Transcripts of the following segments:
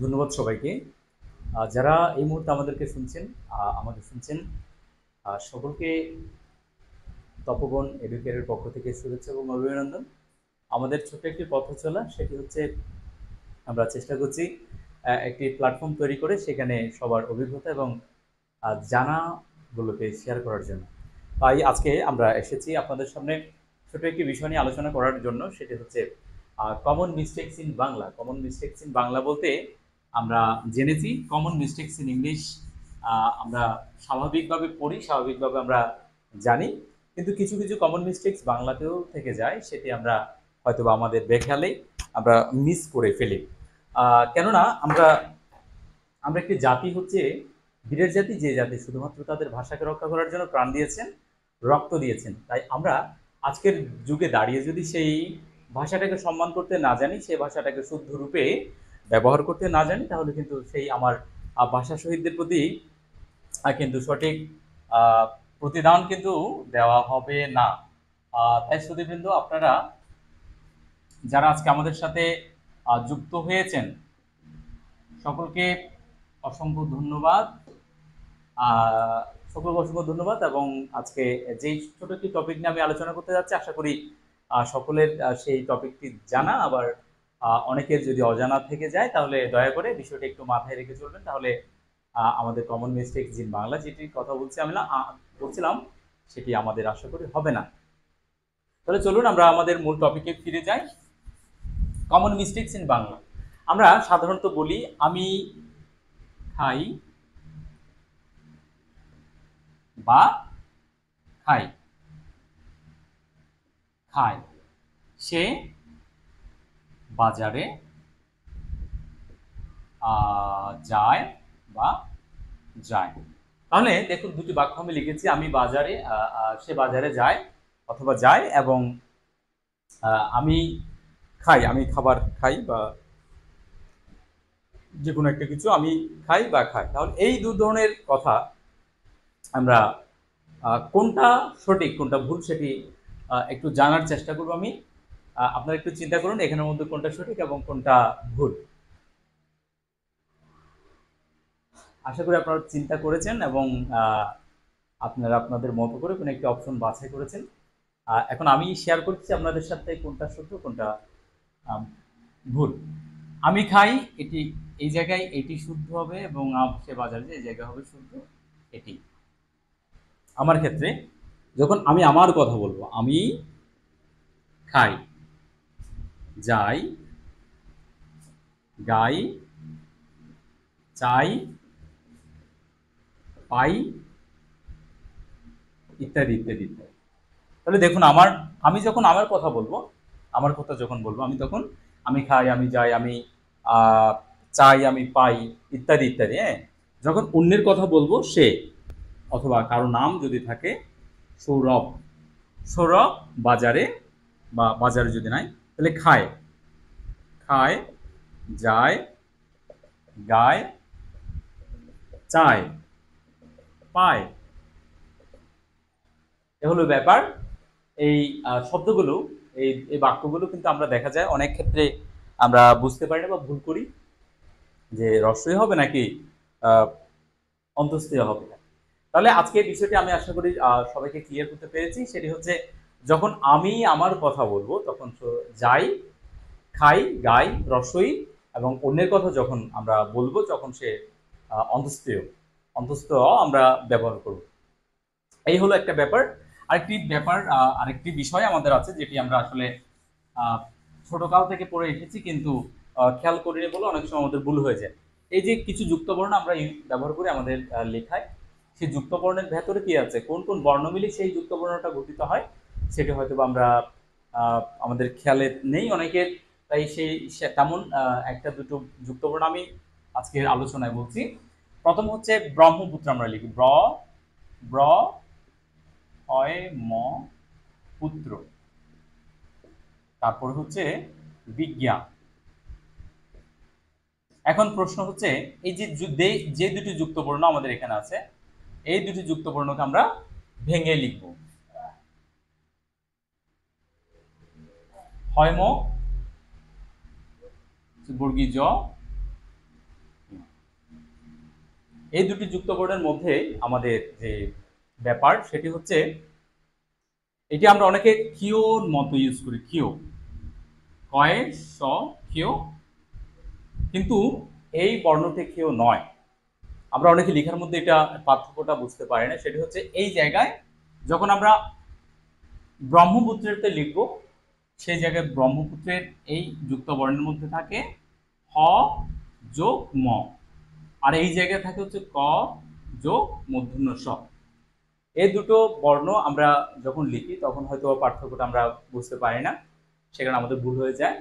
ধন্যবাদ সবাইকে। যারা এই মুহূর্তে আমাদেরকে শুনছেন, আমাদের শুনছেন, সকলকে তপোবন এডুকেয়ারের পক্ষ থেকে শুভেচ্ছা এবং অভিনন্দন। আমাদের ছোট্ট একটি পথ চলা, সেটি হচ্ছে আমরা চেষ্টা করছি একটি প্ল্যাটফর্ম তৈরি করে সেখানে সবার অভিজ্ঞতা এবং জানাগুলোকে শেয়ার করার জন্য। তাই আজকে আমরা এসেছি আপনাদের সামনে ছোট একটি বিষয় নিয়ে আলোচনা করার জন্য। সেটি হচ্ছে common mistakes in Bangla. Common mistakes in Bangla বলতে আমরা জেনেছি কমন মিস্টেকস ইন ইংলিশ আমরা স্বাভাবিকভাবে পড়ি, স্বাভাবিকভাবে আমরা জানি, কিন্তু কিছু কিছু কমন মিস্টেকস বাংলাতেও থেকে যায়, সেটি আমরা হয়তোবা আমাদের বেখেয়ালেই আমরা মিস করে ফেলি। কেননা আমরা আমরা একটি জাতি হচ্ছে বীরের জাতি, যে জাতি শুধুমাত্র তাদের ভাষাকে রক্ষা করার জন্য প্রাণ দিয়েছেন, রক্ত দিয়েছেন। তাই আমরা আজকের যুগে দাঁড়িয়ে যদি সেই ভাষাটাকে সম্মান করতে না জানি, সেই ভাষাটাকে শুদ্ধ রূপে ব্যবহার করতে না জানি, তাহলে কিন্তু সেই আমার ভাষা শহীদদের প্রতি কিন্তু সঠিক আহ, প্রতিদান কিন্তু দেওয়া হবে না। তাই সুধীবৃন্দ, আপনারা যারা আজকে আমাদের সাথে যুক্ত হয়েছেন, সকলকে অসংখ্য ধন্যবাদ। আহ, সকলকে অসংখ্য ধন্যবাদ। এবং আজকে যেই ছোট একটি টপিক নিয়ে আমি আলোচনা করতে যাচ্ছি, আশা করি সকলের সেই টপিকটি জানা, আবার অনেকের যদি অজানা থেকে যায় তাহলে দয়া করে বিষয়টি একটু মাথায় রেখে চলবেন। তাহলে আমাদের কমন মিস্টেক জিন বাংলা যেটির কথা বলছি আমি বলছিলাম, সেটি আমাদের আশা করি হবে না। তাহলে চলুন আমরা আমাদের মূল টপিকে ফিরে যাই। Common mistakes in Bangla. আমরা সাধারণত বলি আমি খাই বা খাই, খায়, সে বাজারে যায় বা যায়। তাহলে দেখুন, দুটি বাক্য আমি লিখেছি, আমি বাজারে, সে বাজারে যায় অথবা যায়, এবং আমি খাই, আমি খাবার খাই বা যে কোনো একটা কিছু আমি খাই বা খাই। তাহলে এই দু ধরনের কথা আমরা কোনটা সঠিক কোনটা ভুল সেটি একটু জানার চেষ্টা করবো আমি। আপনারা একটু চিন্তা করুন এখানের মধ্যে কোনটা সঠিক এবং কোনটা ভুল। আশা করি আপনারা চিন্তা করেছেন এবং আপনারা আপনাদের মতো করে কোনো একটি অপশন বাছাই করেছেন। এখন আমি শেয়ার করছি আপনাদের সাথে কোনটা সত্য কোনটা আম, ভুল। আমি খাই, এটি এই জায়গায় এটি শুদ্ধ হবে, এবং সে বাজারে যে এই জায়গায় হবে শুদ্ধ এটি। আমার ক্ষেত্রে যখন আমি আমার কথা বলবো, আমি খাই, যাই, গাই, চাই, পাই, ইত্যাদি ইত্যাদি ইত্যাদি। তাহলে দেখুন, আমি যখন আমার কথা বলবো, আমার কথা যখন বলবো আমি, তখন আমি খাই, আমি যাই, আমি আহ, চাই, আমি পাই, ইত্যাদি ইত্যাদি। হ্যাঁ, যখন অন্যের কথা বলবো, সে অথবা কারো নাম যদি থাকে, সৌরভ, সৌরভ বাজারে, বা বাজারে যদি নাই, তাহলে খায়, খায়, যায়, গায়, চায়, পায়। এ হলো ব্যাপার। এই শব্দগুলো, এই বাক্যগুলো কিন্তু আমরা দেখা যায় অনেক ক্ষেত্রে আমরা বুঝতে পারি না বা ভুল করি, যে রস্বই হবে নাকি আহ, অন্তস্থীয় হবে। তাহলে আজকে এই বিষয়টি আমি আশা করি সবাইকে ক্লিয়ার করতে পেরেছি। সেটি হচ্ছে, যখন আমি আমার কথা বলবো তখন যাই, খাই, গাই, রসই, এবং অন্যের কথা যখন আমরা বলবো তখন সে অন্তস্থীয়, অন্তস্থ আমরা ব্যবহার করব। এই হলো একটা ব্যাপার। আরেকটি ব্যাপার, আরেকটি বিষয় আমাদের আছে যেটি আমরা আসলে আহ, ছোটকাল থেকে পড়ে এসেছি, কিন্তু খেয়াল করিনি বলে অনেক সময় আমাদের ভুল হয়ে যায়। এই যে কিছু যুক্তবর্ণ আমরা ব্যবহার করি আমাদের লেখায়, সেই যুক্তবর্ণের ভেতরে কি আছে, কোন কোন বর্ণ মিলে সেই যুক্তবর্ণটা গঠিত হয়, সেটি হয়তো আমরা আমাদের খেয়ালে নেই অনেকের। তাই তেমন একটা দুটো যুক্তবর্ণ আমি আজকের আলোচনায় বলছি। প্রথম হচ্ছে ব্রহ্মপুত্র, আমরা লিখি ব্র, হয় ম, পুত্র। তারপর হচ্ছে বিজ্ঞান। এখন প্রশ্ন হচ্ছে, এই যে যে দুটি যুক্তবর্ণ আমাদের এখানে আছে, এই দুটি যুক্তবর্ণকে আমরা ভেঙে লিখব। হয় ম, বর্গী জ, এই দুটি যুক্তবর্ণের মধ্যে আমাদের যে ব্যাপার সেটি হচ্ছে, এটি আমরা অনেকে কিওর মতো ইউজ করি, কিও, কয়ে স কিও, কিন্তু এই বর্ণটি কিও নয়। আমরা অনেকে লেখার মধ্যে এটা পার্থক্যটা বুঝতে পারি না। সেটি হচ্ছে এই জায়গায় যখন আমরা ব্রহ্মপুত্রেরতে লিখব, সেই জায়গায় ব্রহ্মপুত্রের এই যুক্ত বর্ণের মধ্যে থাকে হ যোগ ম, আর এই জায়গায় থাকে হচ্ছে ক যোগ মূর্ধন্য স। এই দুটো বর্ণ আমরা যখন লিখি তখন হয়তো পার্থক্যটা আমরা বুঝতে পারি না, সেখানে আমাদের ভুল হয়ে যায়।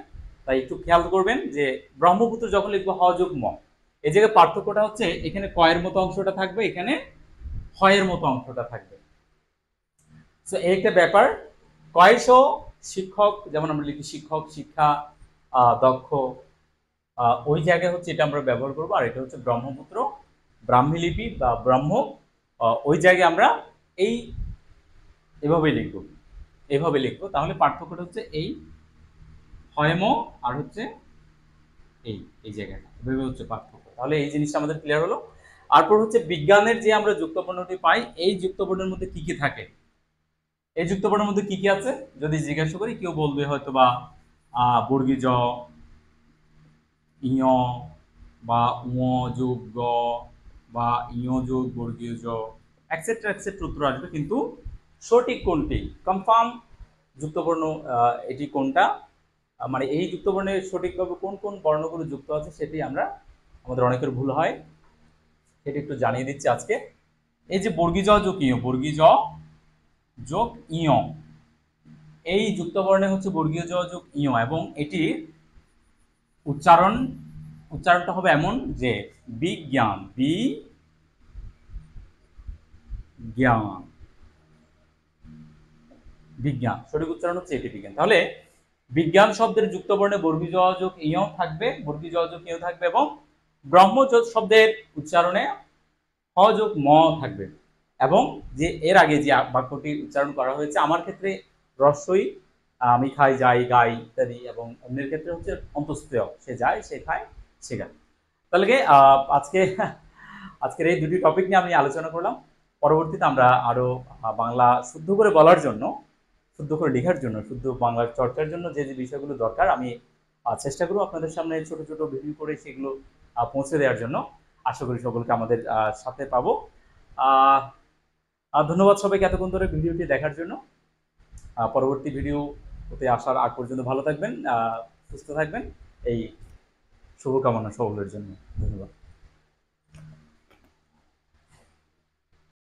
তাই একটু খেয়াল করবেন যে ব্রহ্মপুত্র যখন লিখবো হ যোগ ম, এই জায়গায় পার্থক্যটা হচ্ছে এখানে কয়ের মতো অংশটা থাকবে, এখানে হয়ের মতো অংশটা থাকবে। তো এই একটা ব্যাপার। কয়েশ শিক্ষক, যেমন আমরা লিখি শিক্ষক, শিক্ষা, দক্ষ, ওই জায়গায় হচ্ছে এটা আমরা ব্যবহার করবো। আর এটা হচ্ছে ব্রহ্মপুত্র, ব্রাহ্মী লিপি বা ব্রহ্ম, ওই জায়গায় আমরা এই এভাবে লিখবো, এভাবে লিখবো। তাহলে পার্থক্যটা হচ্ছে এই হয়ম আর হচ্ছে এই এই জায়গাটা, এভাবে হচ্ছে পার্থক্য। তাহলে এই জিনিসটা আমাদের ক্লিয়ার হলো। তারপর হচ্ছে বিজ্ঞানের যে আমরা যুক্তবর্ণটি পাই, এই যুক্তবর্ণের মধ্যে কি কি থাকে, এই যুক্তবর্ণের মধ্যে কি কি আছে যদি জিজ্ঞাসা করি, কেউ বলবে হয়তো বা বর্গী জ, ইয়, বা উ যোগ গ, বা ইয় যোগ বর্গীয় জ, এক্সেট্রা এক্সেট্রা উত্তর আসবে। কিন্তু সঠিক কোনটি, কনফার্ম যুক্তবর্ণ এটি কোনটা, মানে এই যুক্তবর্ণের সঠিকভাবে কোন কোন বর্ণগুলো যুক্ত আছে, সেটি আমরা, আমাদের অনেকের ভুল হয়, সেটি একটু জানিয়ে দিচ্ছি আজকে। এই যে বর্গী জ যোগ ইয়, বর্গী জ যোগ ইয়, এই যুক্তবর্ণে হচ্ছে বর্গীয় জ যোগ ইয়, এবং এটির উচ্চারণটা হবে এমন যে বিজ্ঞান, বিজ্ঞান, বিজ্ঞান, সঠিক উচ্চারণ হচ্ছে এটি, বিজ্ঞান। তাহলে বিজ্ঞান শব্দের যুক্তবর্ণে বর্গী জ যোগ ইয় থাকবে, বর্গী জ যোগ ইয় থাকবে, এবং ব্রহ্মজ শব্দের উচ্চারণে হ যোগ ম থাকবে। এবং যে এর আগে যে বাক্যটি উচ্চারণ করা হয়েছে, আমার ক্ষেত্রে রস্বই, আমি খাই, যাই, গাই ইত্যাদি, এবং অন্যের ক্ষেত্রে হচ্ছে অন্তঃস্থেয়, সে যায়, সে খায়, সে গায়। তাহলে আজকে আজকের এই দুটি টপিক নিয়ে আমি আলোচনা করলাম। পরবর্তীতে আমরা আরো বাংলা শুদ্ধ করে বলার জন্য, শুদ্ধ করে লেখার জন্য, শুদ্ধ বাংলার চর্চার জন্য যে যে বিষয়গুলো দরকার, আমি চেষ্টা করব আপনাদের সামনে ছোট ছোট ভিডিও করে সেগুলো পৌঁছে দেওয়ার জন্য। আশা করি সকলকে আমাদের সাথে পাবো। ধন্যবাদ সবাইকে এতক্ষণ ধরে ভিডিওটি দেখার জন্য। পরবর্তী ভিডিওতে আসার আগ পর্যন্ত ভালো থাকবেন, সুস্থ থাকবেন, এই শুভকামনা সকলের জন্য। ধন্যবাদ।